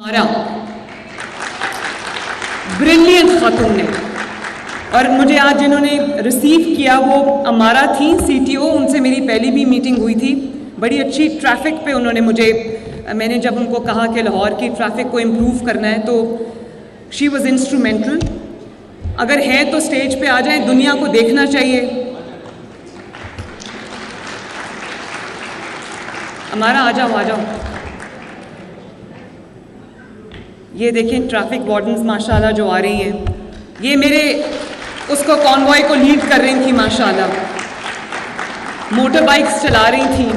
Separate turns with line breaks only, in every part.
हमारा ब्रिलियंट खातून है और मुझे आज जिन्होंने रिसीव किया वो अमारा थी CTO, उनसे मेरी पहली भी मीटिंग हुई थी। बड़ी अच्छी ट्रैफिक पे उन्होंने मैंने जब उनको कहा कि लाहौर की ट्रैफिक को इम्प्रूव करना है तो शी वॉज इंस्ट्रूमेंटल। अगर है तो स्टेज पे आ जाए, दुनिया को देखना चाहिए। हमारा आ जाओ। ये देखें ट्रैफिक वार्डन्स माशाल्लाह जो आ रही हैं, ये मेरे उसको कॉन्वॉय को लीड कर रही थी माशाल्लाह, मोटर बाइक्स चला रही थी।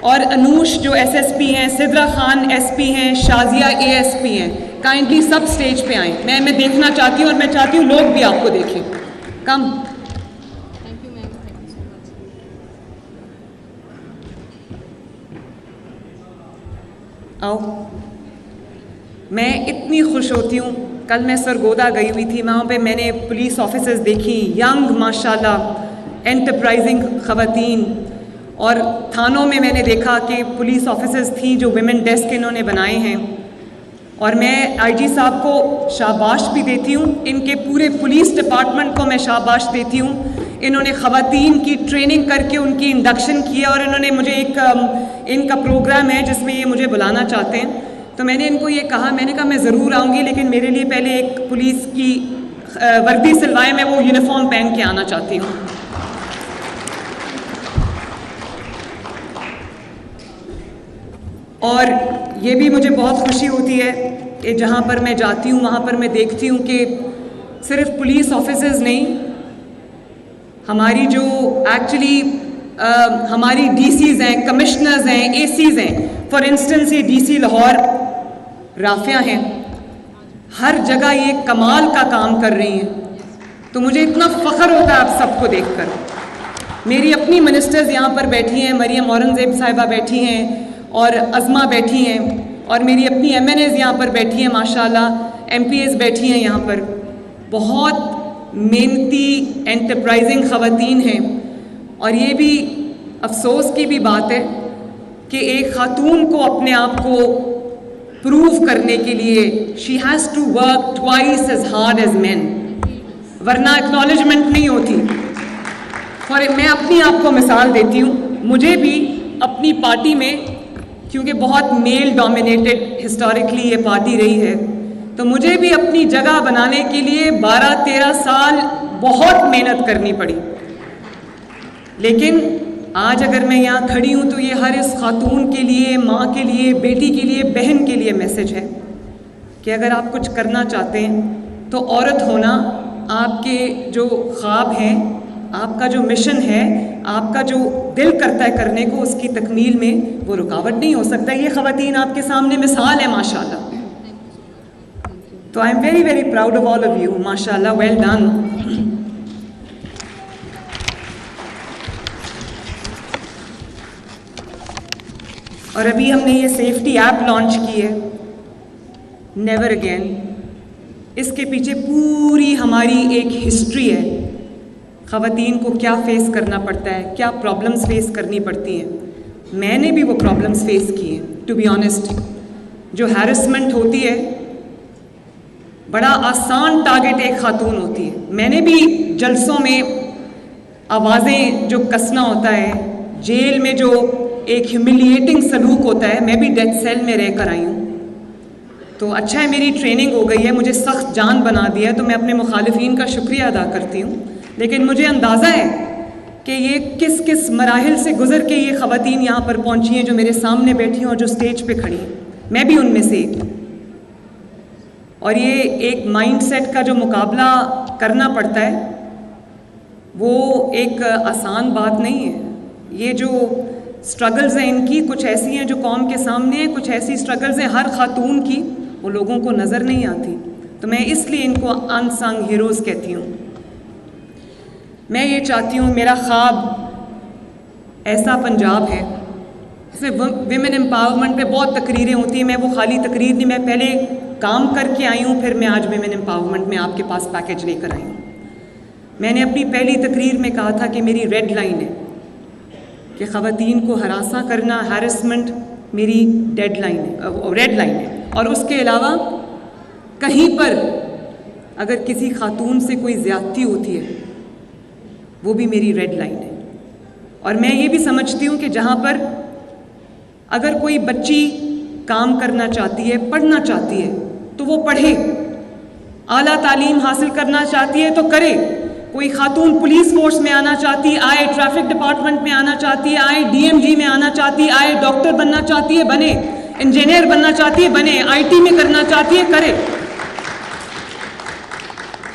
और अनूश जो SSP हैं, सिद्रा खान SP हैं, शाजिया ASP हैं, काइंडली सब स्टेज पे आएँ। मैं देखना चाहती हूँ और मैं चाहती हूँ लोग भी आपको देखें। कम आओ। मैं इतनी खुश होती हूँ, कल मैं सरगोदा गई हुई थी, वहाँ पे मैंने पुलिस ऑफिसर्स देखी, यंग माशाल्लाह एंटरप्राइजिंग ख़वातीन। और थानों में मैंने देखा कि पुलिस ऑफिसर्स थी जो विमेन डेस्क इन्होंने बनाए हैं। और मैं IG साहब को शाबाश भी देती हूँ, इनके पूरे पुलिस डिपार्टमेंट को मैं शाबाश देती हूँ। इन्होंने ख़वातीन की ट्रेनिंग करके उनकी इंडक्शन किया और इन्होंने मुझे इनका प्रोग्राम है जिसमें ये मुझे बुलाना चाहते हैं। तो मैंने इनको ये कहा, मैंने कहा मैं ज़रूर आऊँगी, लेकिन मेरे लिए पहले एक पुलिस की वर्दी सिलवाएं, मैं वो यूनिफॉर्म पहन के आना चाहती हूँ। और ये भी मुझे बहुत खुशी होती है कि जहाँ पर मैं जाती हूँ वहाँ पर मैं देखती हूँ कि सिर्फ पुलिस ऑफिसर्स नहीं, हमारी जो एक्चुअली हमारी DCs हैं, कमिश्नर्स हैं, ACs हैं। फॉर इंस्टेंस ये DC लाहौर राफिया हैं, हर जगह ये कमाल का काम कर रही हैं। तो मुझे इतना फ़ख्र होता है आप सबको देखकर। मेरी अपनी मिनिस्टर्स यहाँ पर बैठी हैं, मरियम औरंगज़ेब साहिबा बैठी हैं और अज़मा बैठी हैं, और मेरी अपनी MNAs यहाँ पर बैठी हैं माशाल्लाह, MPAs बैठी हैं यहाँ पर। बहुत मेहनती एंटरप्राइजिंग ख़वातीन हैं। और ये भी अफसोस की भी बात है कि एक ख़ातून को अपने आप को प्रूव करने के लिए she has to work twice as hard as man, वरना एक्नॉलेजमेंट नहीं होती। और मैं अपनी आप को मिसाल देती हूँ, मुझे भी अपनी पार्टी में, क्योंकि बहुत मेल डोमिनेटेड हिस्टोरिकली ये पार्टी रही है, तो मुझे भी अपनी जगह बनाने के लिए 12-13 साल बहुत मेहनत करनी पड़ी। लेकिन आज अगर मैं यहाँ खड़ी हूँ तो ये हर इस खातून के लिए, माँ के लिए, बेटी के लिए, बहन के लिए मैसेज है कि अगर आप कुछ करना चाहते हैं तो औरत होना, आपके जो ख्वाब हैं, आपका जो मिशन है, आपका जो दिल करता है करने को, उसकी तकमील में वो रुकावट नहीं हो सकता। ये ख़वातीन आपके सामने मिसाल है माशाल्लाह। तो I am very very proud of all of you माशाल्लाह, वेल डन। और अभी हमने ये सेफ्टी ऐप लॉन्च की है, नेवर अगेन। इसके पीछे पूरी हमारी एक हिस्ट्री है, ख़वातीन को क्या फेस करना पड़ता है, क्या प्रॉब्लम्स फेस करनी पड़ती हैं। मैंने भी वो प्रॉब्लम्स फेस किए हैं टू बी ऑनेस्ट। जो हैरेसमेंट होती है, बड़ा आसान टारगेट एक खातून होती है। मैंने भी जलसों में आवाज़ें जो कसना होता है, जेल में जो एक ह्यूमिलिएटिंग सलूक होता है, मैं भी डेथ सेल में रह कर आई हूँ। तो अच्छा है मेरी ट्रेनिंग हो गई है, मुझे सख्त जान बना दिया है, तो मैं अपने मुखालिफिन का शुक्रिया अदा करती हूँ। लेकिन मुझे अंदाज़ा है कि ये किस किस मराहिल से गुज़र के ये ख़वातीन यहाँ पर पहुँची हैं, जो मेरे सामने बैठी हैं और जो स्टेज पे खड़ी हैं। मैं भी उनमें से एक। और ये एक माइंडसेट का जो मुकाबला करना पड़ता है, वो एक आसान बात नहीं है। ये जो स्ट्रगल्स हैं इनकी, कुछ ऐसी हैं जो कौम के सामने हैं, कुछ ऐसी स्ट्रगल्स हैं हर खातून की, वो लोगों को नज़र नहीं आती। तो मैं इसलिए इनको अनसंग हीरोज़ कहती हूँ। मैं ये चाहती हूँ, मेरा ख्वाब ऐसा पंजाब है इसमें विमेन एम्पावरमेंट पे बहुत तकरीरें होती हैं। मैं वो खाली तकरीर नहीं, मैं पहले काम करके आई हूँ, फिर मैं आज विमेन एम्पावरमेंट में आपके पास पैकेज लेकर आई हूँ। मैंने अपनी पहली तकरीर में कहा था कि मेरी रेड लाइन है कि ख़वातीन को हरासा करना, हैरेसमेंट मेरी रेड लाइन है। और उसके अलावा कहीं पर अगर किसी खातून से कोई ज़्यादती होती है वो भी मेरी रेड लाइन है। और मैं ये भी समझती हूँ कि जहाँ पर अगर कोई बच्ची काम करना चाहती है, पढ़ना चाहती है, तो वो पढ़े, आला तालीम हासिल करना चाहती है तो करे। कोई खातून पुलिस फोर्स में आना चाहती आए, ट्रैफिक डिपार्टमेंट में आना चाहती आए, डीएमजी में आना चाहती आए, डॉक्टर बनना चाहती है बने, इंजीनियर बनना चाहती है बने, आईटी में करना चाहती है करे।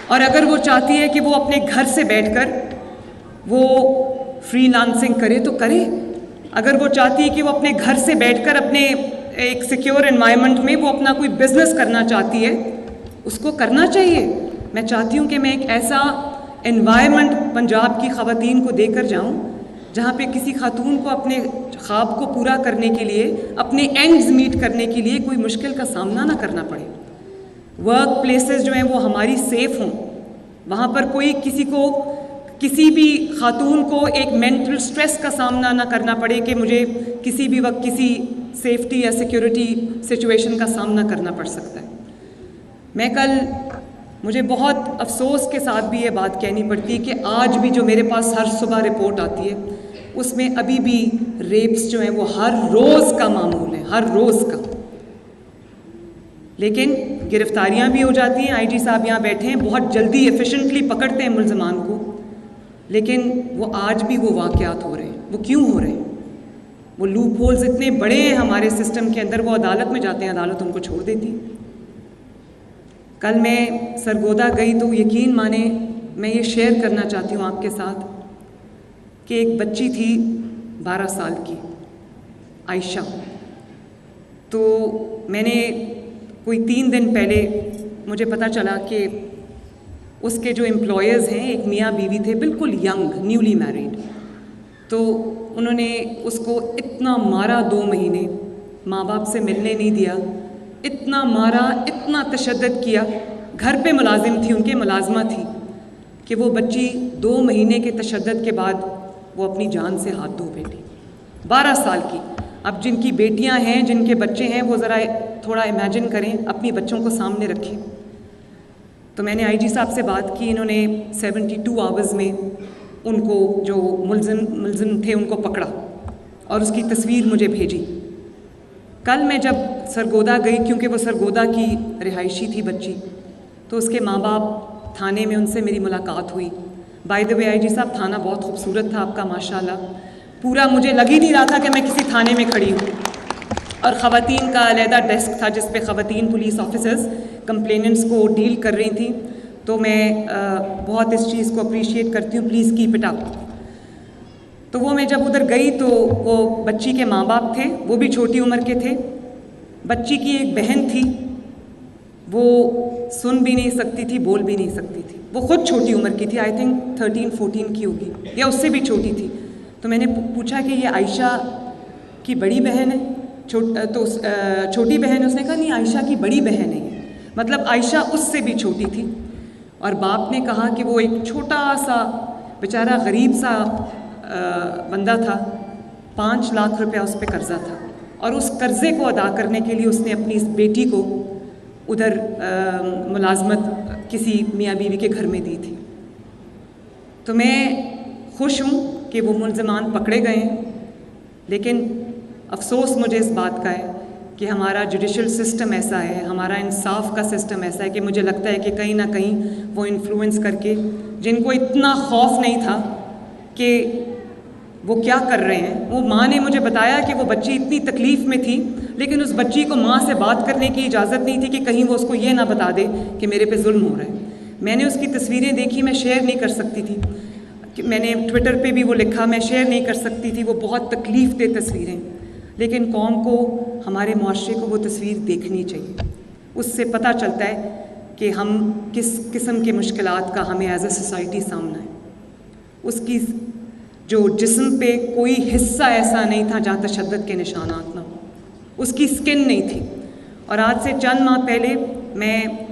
और अगर वो चाहती है कि वो अपने घर से बैठकर वो फ्रीलांसिंग करे तो करे। अगर वो चाहती है कि वो अपने घर से बैठकर अपने एक सिक्योर एनवायरनमेंट में वो अपना कोई बिजनेस करना चाहती है, उसको करना चाहिए। मैं चाहती हूँ कि मैं एक ऐसा एनवायरनमेंट पंजाब की ख़वातीन को देकर जाऊँ जहाँ पे किसी खातून को अपने ख्वाब को पूरा करने के लिए, अपने एंड्स मीट करने के लिए कोई मुश्किल का सामना ना करना पड़े। वर्क प्लेसेस जो हैं वो हमारी सेफ़ हों, वहाँ पर कोई किसी भी खातून को एक मेंटल स्ट्रेस का सामना ना करना पड़े कि मुझे किसी भी वक्त किसी सेफ्टी या सिक्योरिटी सिचुएशन का सामना करना पड़ सकता है। मुझे बहुत अफसोस के साथ भी ये बात कहनी पड़ती है कि आज भी जो मेरे पास हर सुबह रिपोर्ट आती है उसमें अभी भी रेप्स जो हैं वो हर रोज़ का मामूल है, हर रोज़ का। लेकिन गिरफ्तारियां भी हो जाती हैं, आईजी साहब यहाँ बैठे हैं, बहुत जल्दी एफिशिएंटली पकड़ते हैं मुल्ज़िमान को, लेकिन वो आज भी वो वाक़यात हो रहे हैं। वो क्यों हो रहे हैं? वो लूप होल्स इतने बड़े हैं हमारे सिस्टम के अंदर, वो अदालत में जाते हैं, अदालत उनको छोड़ देती है। कल मैं सरगोदा गई तो यकीन माने मैं ये शेयर करना चाहती हूँ आपके साथ कि एक बच्ची थी 12 साल की, आयशा। तो मैंने कोई 3 दिन पहले मुझे पता चला कि उसके जो एम्प्लॉयर्स हैं एक मियाँ बीवी थे, बिल्कुल यंग, न्यूली मैरिड। तो उन्होंने उसको इतना मारा, 2 महीने माँ बाप से मिलने नहीं दिया, इतना मारा, इतना तशद्दुद किया। घर पे मुलाजिम थी, उनके मुलाजमा थी कि वो बच्ची 2 महीने के तशद्दुद के बाद वो अपनी जान से हाथ धो बैठी, 12 साल की। अब जिनकी बेटियां हैं, जिनके बच्चे हैं, वो ज़रा थोड़ा इमेजिन करें, अपनी बच्चों को सामने रखें। तो मैंने आईजी साहब से बात की, इन्होंने 72 आवर्स में उनको, जो मुल्ज़िम थे, उनको पकड़ा और उसकी तस्वीर मुझे भेजी। कल मैं जब सरगोदा गई, क्योंकि वो सरगोदा की रिहायशी थी बच्ची, तो उसके माँ बाप थाने में, उनसे मेरी मुलाकात हुई। बाय द वे आईजी साहब, थाना बहुत खूबसूरत था आपका माशाल्लाह, पूरा मुझे लग ही नहीं रहा था कि मैं किसी थाने में खड़ी हूँ। और ख़वातीन का अलहदा डेस्क था जिस पे ख़वातीन पुलिस ऑफिसर्स कंप्लेनेंट्स को डील कर रही थी। तो मैं बहुत इस चीज़ को अप्रिशिएट करती हूँ, प्लीज़ कीप इट अप। तो वो मैं जब उधर गई तो वो बच्ची के माँ बाप थे, वो भी छोटी उम्र के थे। बच्ची की एक बहन थी, वो सुन भी नहीं सकती थी, बोल भी नहीं सकती थी। वो ख़ुद छोटी उम्र की थी, आई थिंक 13-14 की होगी या उससे भी छोटी थी। तो मैंने पूछा कि ये आयशा की बड़ी बहन है? छोटी बहन है? उसने कहा नहीं, आयशा की बड़ी बहन है ये, मतलब आयशा उससे भी छोटी थी। और बाप ने कहा कि वो एक छोटा सा बेचारा गरीब सा बंदा था, 5 लाख रुपया उस पर कर्ज़ा था, और उस कर्ज़े को अदा करने के लिए उसने अपनी इस बेटी को उधर मुलाजमत किसी मियाँ बीवी के घर में दी थी। तो मैं खुश हूँ कि वो मुल्ज़िमान पकड़े गए हैं, लेकिन अफसोस मुझे इस बात का है कि हमारा जुडिशल सिस्टम ऐसा है, हमारा इंसाफ का सिस्टम ऐसा है कि मुझे लगता है कि कहीं ना कहीं वो इन्फ्लुएंस करके, जिनको इतना खौफ नहीं था कि वो क्या कर रहे हैं। वो माँ ने मुझे बताया कि वो बच्ची इतनी तकलीफ़ में थी, लेकिन उस बच्ची को माँ से बात करने की इजाज़त नहीं थी कि कहीं वो उसको ये ना बता दे कि मेरे पे जुल्म हो रहा है। मैंने उसकी तस्वीरें देखी, मैं शेयर नहीं कर सकती थी, मैंने ट्विटर पे भी वो लिखा, मैं शेयर नहीं कर सकती थी। वो बहुत तकलीफ़ दे तस्वीरें, लेकिन कौम को, हमारे मुआशरे को वो तस्वीर देखनी चाहिए। उससे पता चलता है कि हम किस किस्म के मुश्किलात का हमें एज ए सोसाइटी सामना है। उसकी जो जिस्म पे कोई हिस्सा ऐसा नहीं था जहाँ तशद्दुद के निशानात ना हो, उसकी स्किन नहीं थी। और आज से चंद माह पहले मैं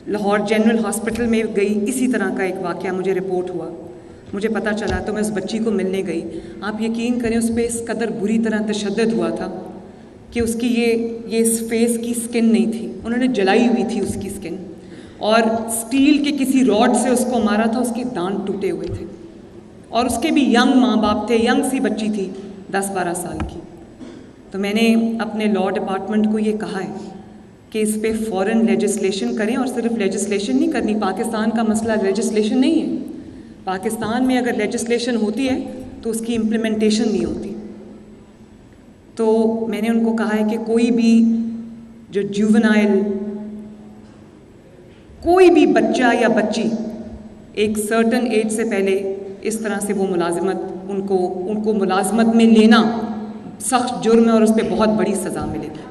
लाहौर जनरल हॉस्पिटल में गई, इसी तरह का एक वाक़या मुझे रिपोर्ट हुआ, मुझे पता चला, तो मैं उस बच्ची को मिलने गई। आप यकीन करें, उस पर इस कदर बुरी तरह तशद्दुद हुआ था कि उसकी ये इस फेस की स्किन नहीं थी, उन्होंने जलाई हुई थी उसकी स्किन, और स्टील के किसी रॉड से उसको मारा था, उसके दांत टूटे हुए थे, और उसके भी यंग माँ बाप थे, यंग सी बच्ची थी 10-12 साल की। तो मैंने अपने लॉ डिपार्टमेंट को ये कहा है कि इस पे फ़ौरन लेजिस्लेशन करें, और सिर्फ लेजिस्लेशन नहीं करनी, पाकिस्तान का मसला लेजिस्लेशन नहीं है। पाकिस्तान में अगर लेजिस्लेशन होती है तो उसकी इम्प्लीमेंटेशन नहीं होती। तो मैंने उनको कहा है कि कोई भी जो जुवेनाइल, कोई भी बच्चा या बच्ची एक सर्टन एज से पहले इस तरह से वो मुलाजिमत, उनको मुलाजिमत में लेना सख्त जुर्म है और उस पर बहुत बड़ी सज़ा मिलेगी।